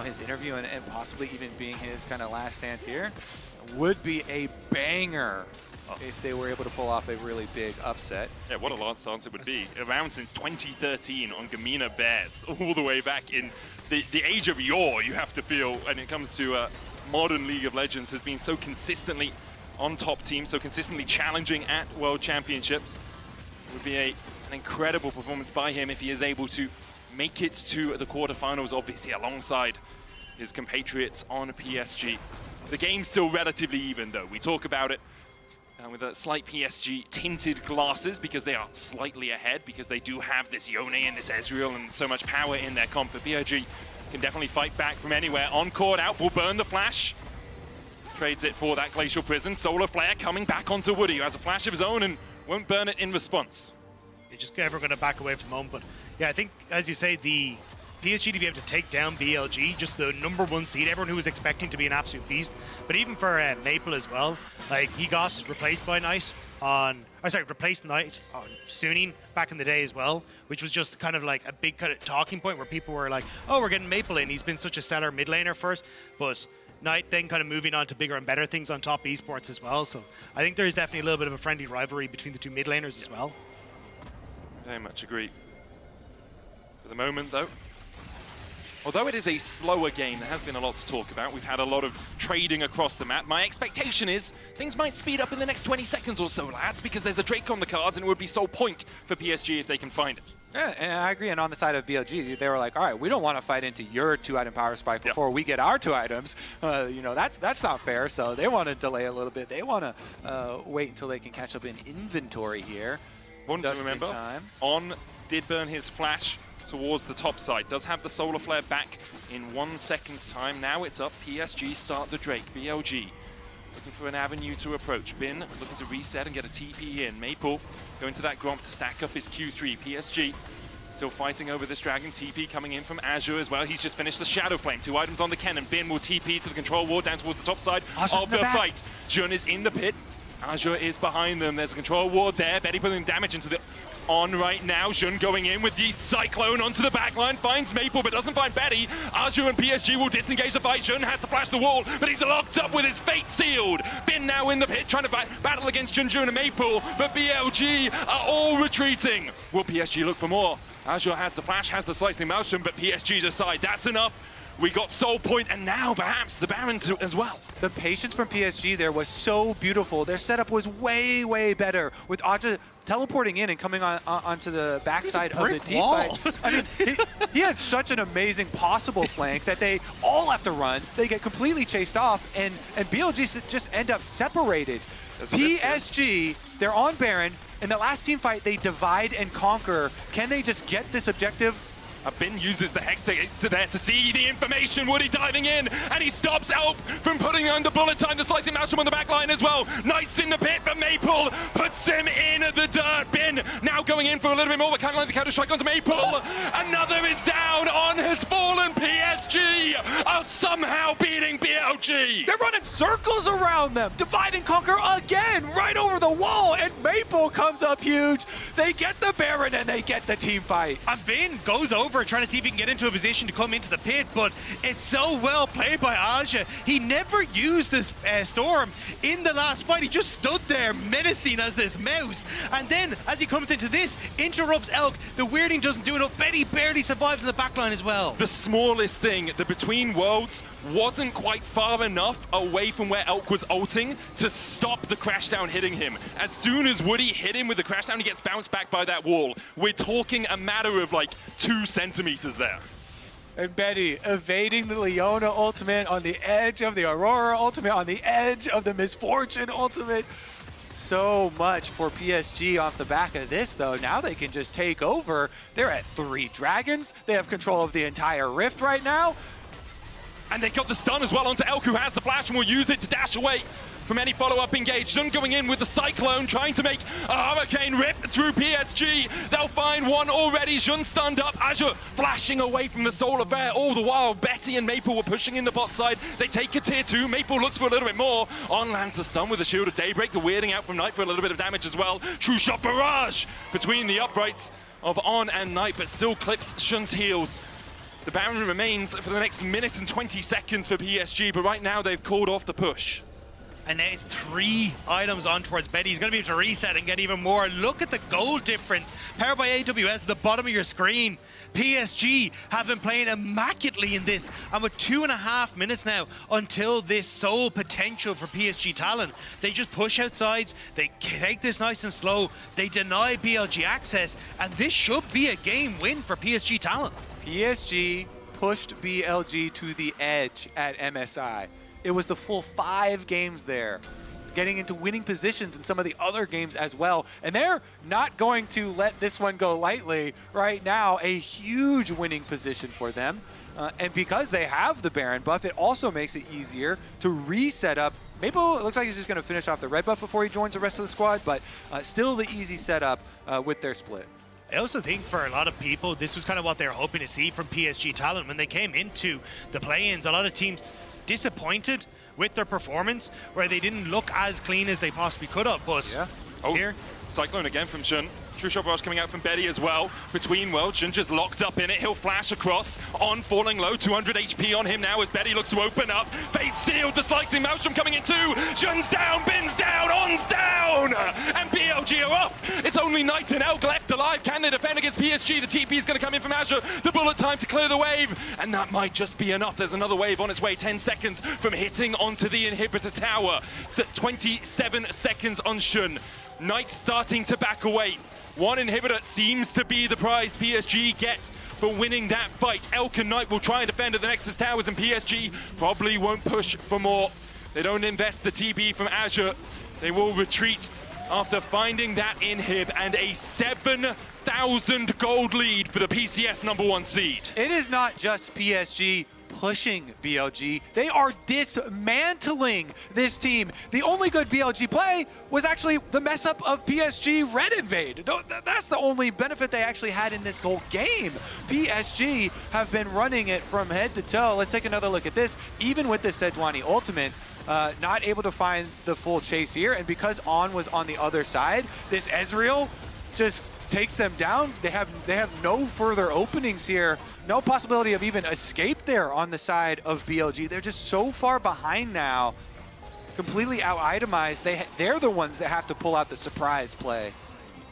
his interview and possibly even being his kind of last stance here. Would be a banger if they were able to pull off a really big upset. Yeah, what a last stance it would be. Around since 2013 on Gamina Bears, all the way back in the age of yore, you have to feel, when it comes to modern League of Legends, has been so consistently on top team, so consistently challenging at World Championships. It would be an incredible performance by him if he is able to make it to the quarterfinals, obviously alongside his compatriots on PSG. The game's still relatively even, though. We talk about it with a slight PSG tinted glasses because they are slightly ahead, because they do have this Yone and this Ezreal and so much power in their comp. But BLG can definitely fight back from anywhere. Encore out, will burn the flash. Trades it for that Glacial Prison. Solar Flare coming back onto Woody, who has a flash of his own and won't burn it in response. They're just never going to back away from the moment. But yeah, I think, as you say, the PSG to be able to take down BLG, just the #1 seed, everyone who was expecting to be an absolute beast. But even for Maple as well, like he got replaced by Knight replaced Knight on Suning back in the day as well, which was just kind of like a big kind of talking point where people were like, oh, we're getting Maple in. He's been such a stellar mid laner first, but Knight then kind of moving on to bigger and better things on top esports as well. So I think there's definitely a little bit of a friendly rivalry between the two mid laners as well. Very much agree. For the moment, though, Although it is a slower game, there has been a lot to talk about. We've had a lot of trading across the map. My expectation is things might speed up in the next 20 seconds or so, lads, because there's a Drake on the cards and it would be sole point for PSG if they can find it. Yeah, and I agree. And on the side of BLG, they were like, all right, we don't want to fight into your 2-item power spike before we get our 2 items. You know, that's not fair. So they want to delay a little bit. They want to wait until they can catch up in inventory here. One to remember, On did burn his flash towards the top side. Does have the solar flare back in 1 second's time. Now it's up. PSG start the Drake. BLG looking for an avenue to approach. Bin looking to reset and get a TP in. Maple going to that Gromp to stack up his Q3. PSG still fighting over this Dragon. TP coming in from Azure as well. He's just finished the Shadow Flame. 2 items on the Kennen. Bin will TP to the control ward down towards the top side of the fight. Jun is in the pit. Azure is behind them. There's a control ward there. Betty putting damage into the on right now. Jun going in with the Cyclone onto the backline. Finds Maple, but doesn't find Betty. Azure and PSG will disengage the fight. Jun has to flash the wall, but he's locked up with his fate sealed. Bin now in the pit, trying to battle against JunJia and Maple, but BLG are all retreating. Will PSG look for more? Azure has the flash, has the slicing motion, but PSG decide that's enough. We got Soul Point, and now perhaps the Baron as well. The patience from PSG there was so beautiful. Their setup was way, way better with Azhi teleporting in and coming onto the backside of the deep fight. I mean, he had such an amazing possible flank that they all have to run. They get completely chased off, and BLG just end up separated. PSG, they're on Baron. In the last team fight, they divide and conquer. Can they just get this objective? Bin uses the Hex there to see the information. Woody diving in, and he stops Elk from putting under bullet time. The slicing Maelstrom on the back line as well. Knight's in the pit, but Maple puts him in the dirt. Bin now going in for a little bit more, but kind of like the counter strike onto Maple. Another is down. On has fallen. PSG are somehow beating BLG. They're running circles around them. Divide and conquer again, right over the wall, and Maple comes up huge. They get the Baron, and they get the team fight. And Bin goes over trying to see if he can get into a position to come into the pit, but it's so well played by Azhi. He never used this Storm in the last fight. He just stood there menacing as this mouse, and then as he comes into this, interrupts Elk. The weirding doesn't do enough. Betty barely survives in the backline as well. The smallest thing, the Between Worlds wasn't quite far enough away from where Elk was ulting to stop the crash down hitting him. As soon as Woody hit him with the crash down, he gets bounced back by that wall. We're talking a matter of like 2 centimeters there. And Betty evading the Leona ultimate on the edge of the Aurora ultimate, on the edge of the Miss Fortune ultimate. So much for PSG off the back of this, though. Now they can just take over. They're at 3 dragons. They have control of the entire rift right now. And they got the stun as well onto Elk, who has the flash and will use it to dash away from any follow-up engage. Jun going in with the Cyclone, trying to make a Hurricane rip through PSG. They'll find one already. Jun stunned up. Azure flashing away from the Solar Flare. All the while, Betty and Maple were pushing in the bot side. They take a tier 2. Maple looks for a little bit more. On lands the stun with the Shield of Daybreak. The weirding out from Knight for a little bit of damage as well. True shot barrage between the uprights of On and Knight, but still clips Shun's heals. The Baron remains for the next minute and 20 seconds for PSG, but right now they've called off the push. And now it's 3 items on towards Betty. He's going to be able to reset and get even more. Look at the goal difference. Powered by AWS at the bottom of your screen. PSG have been playing immaculately in this. And with 2.5 minutes now until this sole potential for PSG Talon, they just push outsides. They take this nice and slow. They deny BLG access. And this should be a game win for PSG Talon. PSG pushed BLG to the edge at MSI. It was the full 5 games there, getting into winning positions in some of the other games as well. And they're not going to let this one go lightly right now. A huge winning position for them. And because they have the Baron buff, it also makes it easier to reset up. Maple, it looks like he's just going to finish off the red buff before he joins the rest of the squad, but still the easy setup with their split. I also think for a lot of people, this was kind of what they were hoping to see from PSG Talon. When they came into the play-ins, a lot of teams disappointed with their performance, where they didn't look as clean as they possibly could have. But here, Cyclone again from Shun. True shot rush coming out from Betty as well. Between worlds, JunJia's locked up in it. He'll flash across. On falling low, 200 HP on him now as Betty looks to open up. Fate sealed, the slicing Maelstrom coming in too. Shun's down, Bin's down, On's down! And BLG are up! It's only Knight and Elk left alive. Can they defend against PSG? The TP is going to come in from Azure. The bullet time to clear the wave. And that might just be enough. There's another wave on its way. 10 seconds from hitting onto the inhibitor tower. 27 seconds on Shun. Knight starting to back away. One inhibitor seems to be the prize PSG get for winning that fight. Elk and Knight will try and defend at the Nexus Towers, and PSG probably won't push for more. They don't invest the TB from Azure. They will retreat after finding that inhib and a 7,000 gold lead for the PCS #1 seed. It is not just PSG pushing BLG, they are dismantling this team. The only good BLG play was actually the mess up of PSG Red Invade. That's the only benefit they actually had in this whole game. PSG have been running it from head to toe. Let's take another look at this. Even with this Sejuani ultimate, not able to find the full chase here, and because On was on the other side, this Ezreal just takes them down. They have no further openings here. No possibility of even escape there on the side of BLG. They're just so far behind now. Completely out-itemized. They're the ones that have to pull out the surprise play.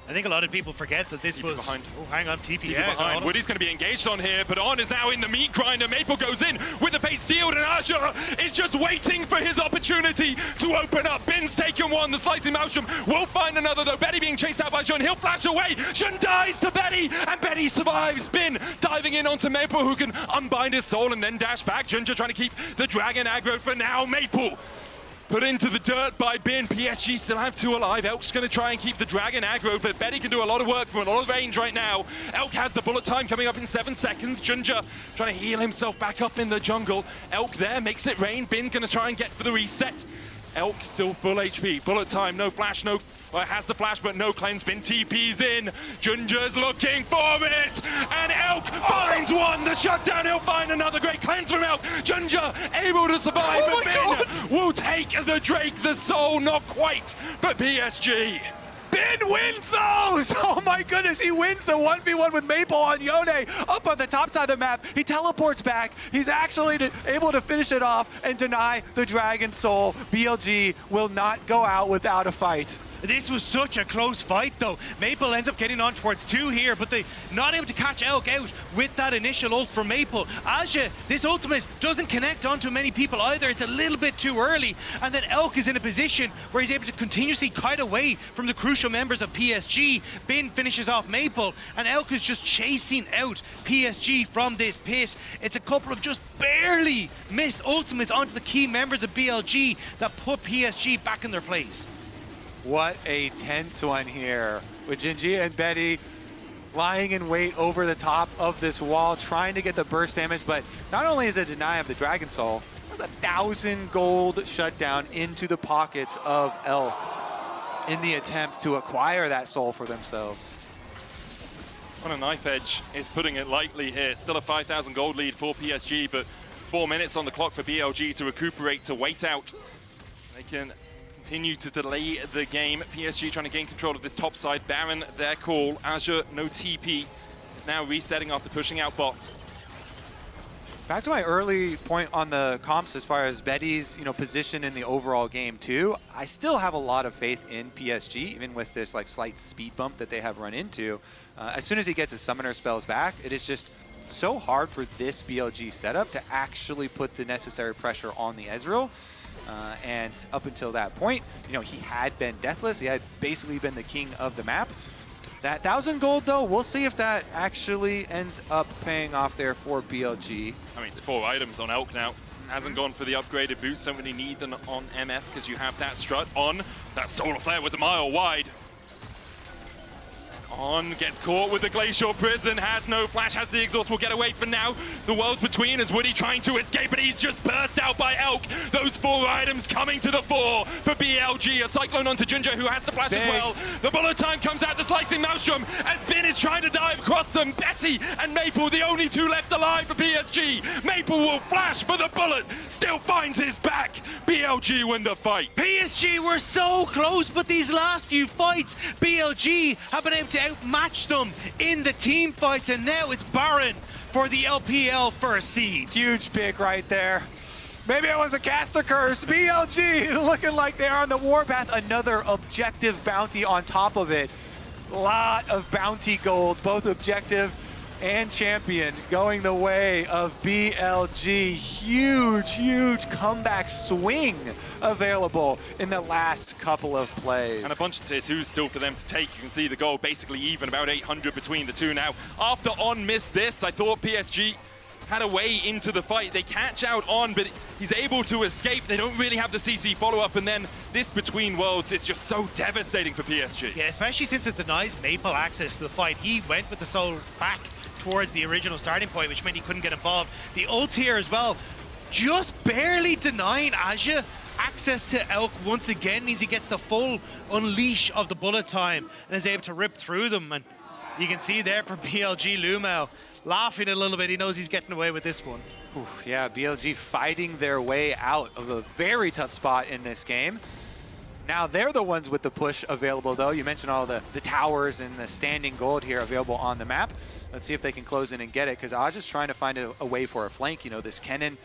I think a lot of people forget that this was... behind. Oh, hang on, TP. Yeah, behind. Woody's going to be engaged on here, but On is now in the meat grinder. Maple goes in with the base sealed, and Azure is just waiting for his opportunity to open up. Bin's taken one. The slicing Maelstrom will find another, though. Betty being chased out by Shun. He'll flash away. Shun dies to Betty, and Betty survives. Bin diving in onto Maple, who can unbind his soul and then dash back. JunJia trying to keep the dragon aggro for now. Maple put into the dirt by Bin. PSG still have 2 alive. Elk's going to try and keep the dragon aggro, but Betty can do a lot of work from a lot of range right now. Elk has the bullet time coming up in 7 seconds. JunJia trying to heal himself back up in the jungle. Elk there makes it rain. Bin going to try and get for the reset. Elk still full HP. Bullet time, no flash, no... Well, it has the flash, but no cleanse. Bin TP's in. JunJia's looking for it. And Elk finds one. The shutdown, he'll find another great cleanse from Elk. JunJia able to survive, but Bin will take the Drake, the soul, not quite, but PSG. Bin wins those! Oh my goodness, he wins the 1v1 with Maple on Yone up on the top side of the map. He teleports back. He's actually able to finish it off and deny the Dragon Soul. BLG will not go out without a fight. This was such a close fight, though. Maple ends up getting on towards 2 here, but they not able to catch Elk out with that initial ult from Maple. Azhi, this ultimate doesn't connect onto many people either. It's a little bit too early. And then Elk is in a position where he's able to continuously kite away from the crucial members of PSG. Bin finishes off Maple, and Elk is just chasing out PSG from this pit. It's a couple of just barely missed ultimates onto the key members of BLG that put PSG back in their place. What a tense one here with JunJia and Betty lying in wait over the top of this wall, trying to get the burst damage, but not only is it a deny of the Dragon Soul, there's 1,000 gold shutdown into the pockets of Elk in the attempt to acquire that soul for themselves. On a knife edge is putting it lightly here. Still a 5,000 gold lead for PSG, but 4 minutes on the clock for BLG to recuperate, to wait out. They can continue to delay the game. PSG trying to gain control of this top side. Baron, their call. Azure, no TP, is now resetting after pushing out bot. Back to my early point on the comps as far as Betty's position in the overall game too. I still have a lot of faith in PSG, even with this slight speed bump that they have run into. As soon as he gets his summoner spells back, it is just so hard for this BLG setup to actually put the necessary pressure on the Ezreal. And up until that point, he had been deathless. He had basically been the king of the map. That 1,000 gold, though, we'll see if that actually ends up paying off there for BLG. I mean, it's 4 items on Elk now. Hasn't gone for the upgraded boots. Don't really need them on MF because you have that strut on. That solar flare was a mile wide. On, gets caught with the Glacial Prison, has no flash, has the exhaust, will get away for now. The world's between as Woody trying to escape, but he's just burst out by Elk. Those 4 items coming to the fore for BLG. A Cyclone onto JunJia, who has the flash as well. The bullet time comes out, the slicing Maelstrom, as Bin is trying to dive across them. Betty and Maple, the only 2 left alive for PSG. Maple will flash, but the bullet still finds his back. BLG win the fight. PSG were so close, but these last few fights, BLG have been able to outmatched them in the team fights, and now it's Baron for the LPL first seed. Huge pick right there. Maybe it was a caster curse. BLG looking like they are on the warpath. Another objective bounty on top of it. Lot of bounty gold, both objective and champion, going the way of BLG. Huge comeback swing available in the last couple of plays. And a bunch of tier 2s still for them to take. You can see the goal basically even, about 800 between the two now. After On missed this, I thought PSG had a way into the fight. They catch out On, but he's able to escape. They don't really have the CC follow-up, and then this between worlds is just so devastating for PSG. Yeah, especially since it denies Maple access to the fight. He went with the soul back towards the original starting point, which meant he couldn't get involved. The ult here as well, just barely denying Azhi access to Elk once again, means he gets the full unleash of the bullet time and is able to rip through them. And you can see there for BLG, Lumel laughing a little bit. He knows he's getting away with this one. Oof, yeah, BLG fighting their way out of a very tough spot in this game. Now they're the ones with the push available, though. You mentioned all the towers and the standing gold here available on the map. Let's see if they can close in and get it, because Azhi's trying to find a way for a flank. You know, this Kennen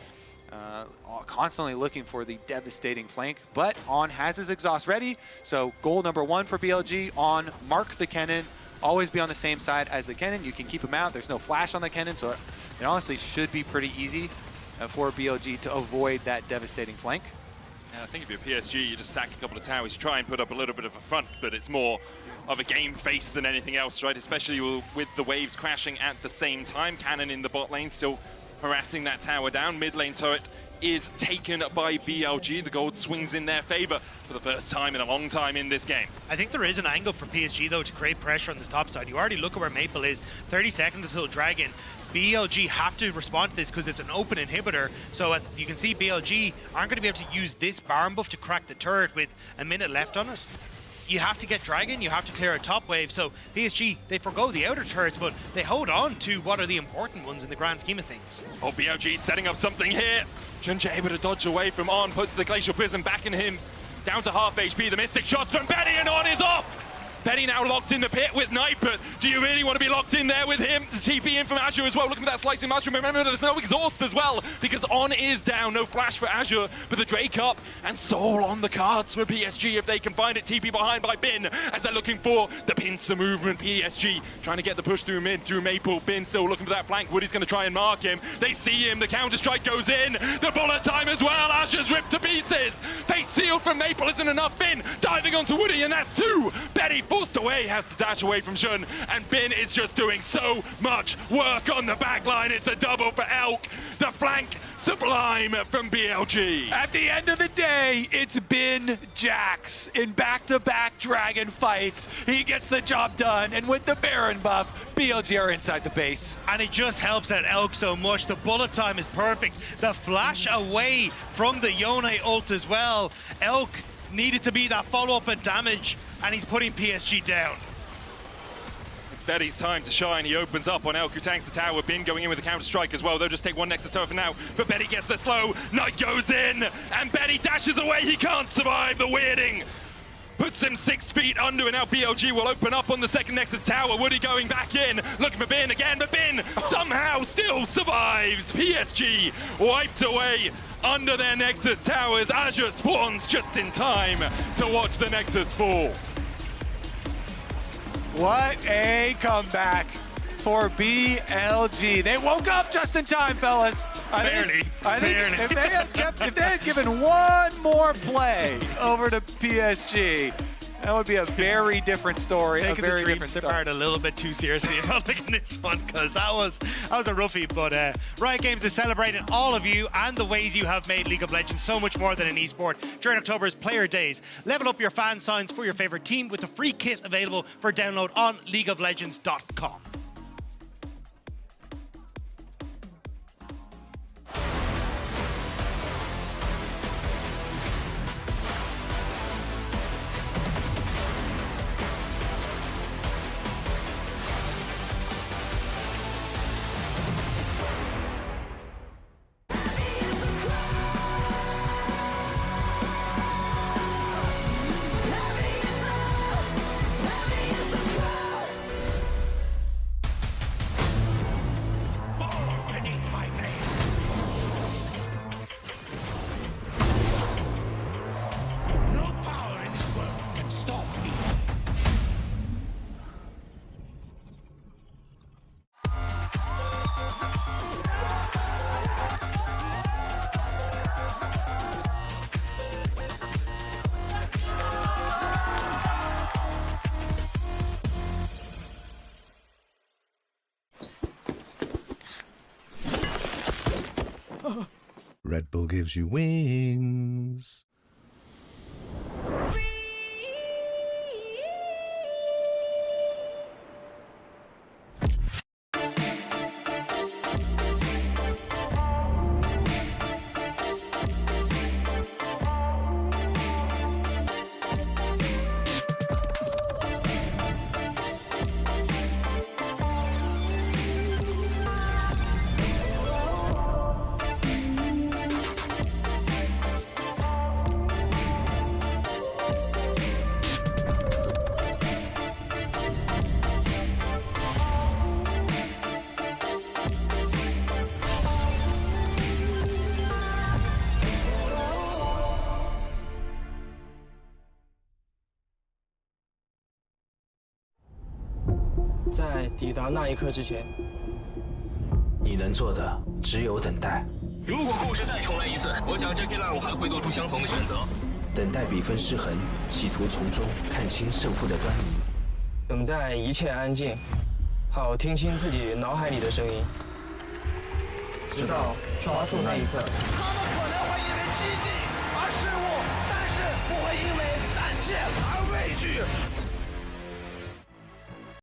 constantly looking for the devastating flank, but On has his exhaust ready. So goal number 1 for BLG, On mark the Kennen, always be on the same side as the Kennen. You can keep him out. There's no flash on the Kennen, so it honestly should be pretty easy for BLG to avoid that devastating flank. Yeah, I think if you're PSG, you just sack a couple of towers, you try and put up a little bit of a front, but it's more of a game face than anything else, right? Especially with the waves crashing at the same time. Kennen in the bot lane still harassing that tower down. Mid lane turret is taken by BLG. The gold swings in their favor for the first time in a long time in this game. I think there is an angle for PSG, though, to create pressure on this top side. You already look at where Maple is. 30 seconds until Dragon. BLG have to respond to this because it's an open inhibitor. So you can see BLG aren't going to be able to use this Baron buff to crack the turret with a minute left on it. You have to get Dragon, you have to clear a top wave. So PSG, they forgo the outer turrets, but they hold on to what are the important ones in the grand scheme of things. Oh, BLG setting up something here. JunJia able to dodge away from On, puts the Glacial Prism back in him. Down to half HP, the Mystic shots from Betty, and On is off! Betty now locked in the pit with Knight, but do you really want to be locked in there with him? The TP in from Azure as well, looking for that slicing mushroom. Remember, there's no exhaust as well, because On is down. No flash for Azure, but the Drake up, and Soul on the cards for PSG if they can find it. TP behind by Bin, as they're looking for the pincer movement. PSG trying to get the push through mid, through Maple. Bin still looking for that flank. Woody's going to try and mark him. They see him, the counter-strike goes in. The bullet time as well, Azure's ripped to pieces. Fate sealed from Maple isn't enough. Bin diving onto Woody, and that's 2. Betty forced away, has to dash away from Jun, and Bin is just doing so much work on the back line. It's a double for Elk. The flank sublime from BLG. At the end of the day, it's been Jax in back-to-back Dragon fights. He gets the job done, and with the Baron buff, BLG are inside the base. And it just helps out Elk so much. The bullet time is perfect. The flash away from the Yone ult as well. Elk needed to be that follow-up and damage, and he's putting PSG down. It's Betty's time to shine. He opens up on Elk, who tanks the tower. Bin going in with a counter-strike as well. They'll just take one Nexus tower for now, but Betty gets the slow. Knight goes in, and Betty dashes away. He can't survive the weirding. Puts him 6 feet under, and now BLG will open up on the second Nexus tower. Woody going back in, looking for Bin again, but Bin somehow still survives. PSG wiped away under their Nexus towers. Azure spawns just in time to watch the Nexus fall. What a comeback for BLG. They woke up just in time, fellas. Barely. I think if they had given one more play over to PSG, that would be a very different story. Taking the Dreams apart a little bit too seriously about this one, because that was a roughie. But Riot Games is celebrating all of you and the ways you have made League of Legends so much more than an esport during October's Player Days. Level up your fan signs for your favorite team with a free kit available for download on leagueoflegends.com. Red Bull gives you wings. “在抵达那一刻之前，你能做的只有等待。如果故事再重来一次，我想这片烂我还会做出相同的选择。等待比分失衡，企图从中看清胜负的端倪。等待一切安静，好听清自己脑海里的声音，直到抓住那一刻。”他们可能会因为激进而失误，但是不会因为胆怯而畏惧。